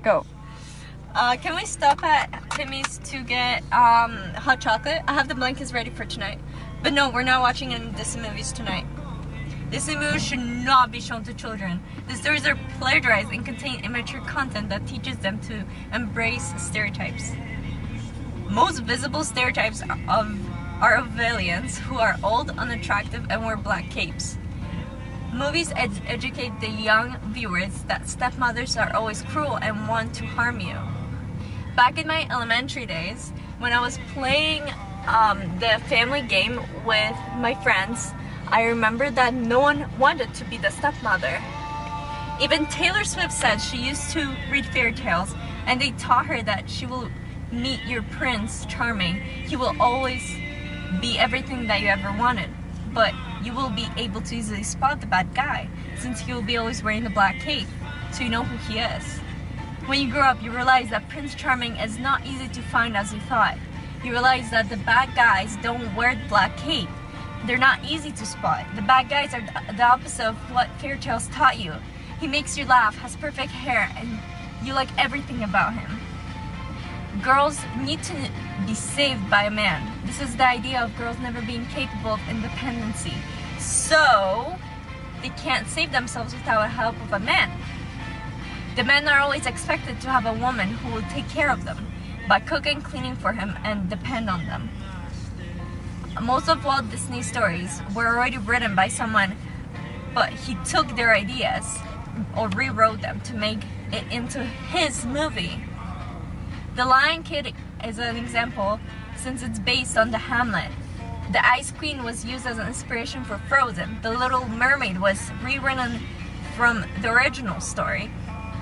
Go. Can we stop at Timmy's to get hot chocolate? I have the blankets ready for tonight. But no, we're not watching any Disney movies tonight. Disney movies should not be shown to children. The stories are plagiarized and contain immature content that teaches them to embrace stereotypes. Most visible stereotypes are of villains who are old, unattractive, and wear black capes. Movies educate the young viewers that stepmothers are always cruel and want to harm you. Back in my elementary days, when I was playing the family game with my friends, I remember that no one wanted to be the stepmother. Even Taylor Swift said she used to read fairy tales, and they taught her that she will meet your Prince Charming. He will always be everything that you ever wanted, but you will be able to easily spot the bad guy since he will be always wearing the black cape, so you know who he is. When you grow up, you realize that Prince Charming is not easy to find as you thought. You realize that the bad guys don't wear the black cape. They're not easy to spot. The bad guys are the opposite of what fairy tales taught you. He makes you laugh, has perfect hair, and you like everything about him. Girls need to be saved by a man. This is the idea of girls never being capable of independency. So, they can't save themselves without the help of a man. The men are always expected to have a woman who will take care of them by cooking, cleaning for him, and depend on them. Most of Walt Disney stories were already written by someone, but he took their ideas or rewrote them to make it into his movie. The Lion King is an example since it's based on the Hamlet. The Ice Queen was used as an inspiration for Frozen. The Little Mermaid was rewritten from the original story.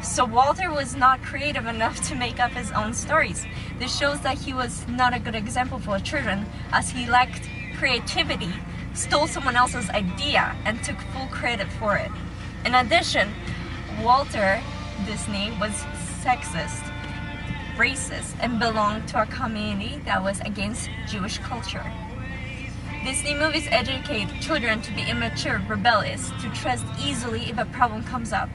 So Walter was not creative enough to make up his own stories. This shows that he was not a good example for children, as he lacked creativity, stole someone else's idea, and took full credit for it. In addition, Walter Disney was sexist, racist, and belonged to a community that was against Jewish culture. Disney movies educate children to be immature, rebellious, to trust easily if a problem comes up.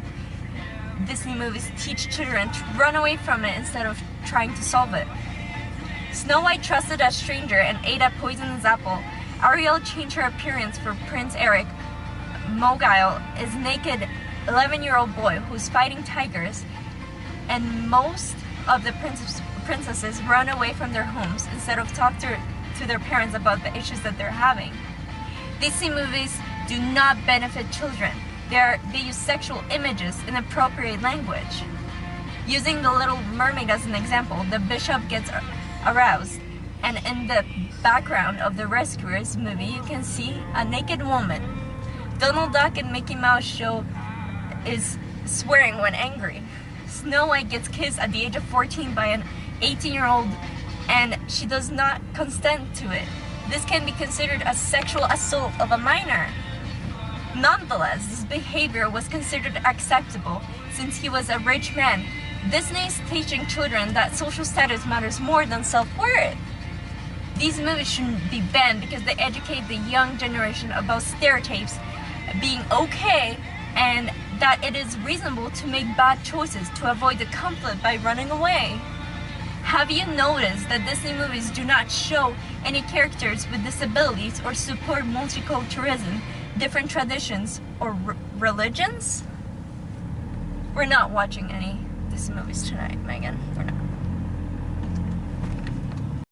Disney movies teach children to run away from it instead of trying to solve it. Snow White trusted a stranger and ate a poisonous apple. Ariel changed her appearance for Prince Eric. Mogul is a naked 11-year-old boy who's fighting tigers, and most of the princesses run away from their homes instead of talk to their parents about the issues that they're having. Disney movies do not benefit children. They use sexual images in appropriate language. Using The Little Mermaid as an example, the bishop gets aroused, and in the background of the Rescuers movie you can see a naked woman. Donald Duck and Mickey Mouse show is swearing when angry. Snow White gets kissed at the age of 14 by an 18-year-old, and she does not consent to it. This can be considered a sexual assault of a minor. Nonetheless, this behavior was considered acceptable since he was a rich man. Disney is teaching children that social status matters more than self-worth. These movies shouldn't be banned because they educate the young generation about stereotypes being okay and that it is reasonable to make bad choices to avoid the conflict by running away. Have you noticed that Disney movies do not show any characters with disabilities or support multiculturalism, different traditions, or religions? We're not watching any Disney movies tonight, Megan. We're not.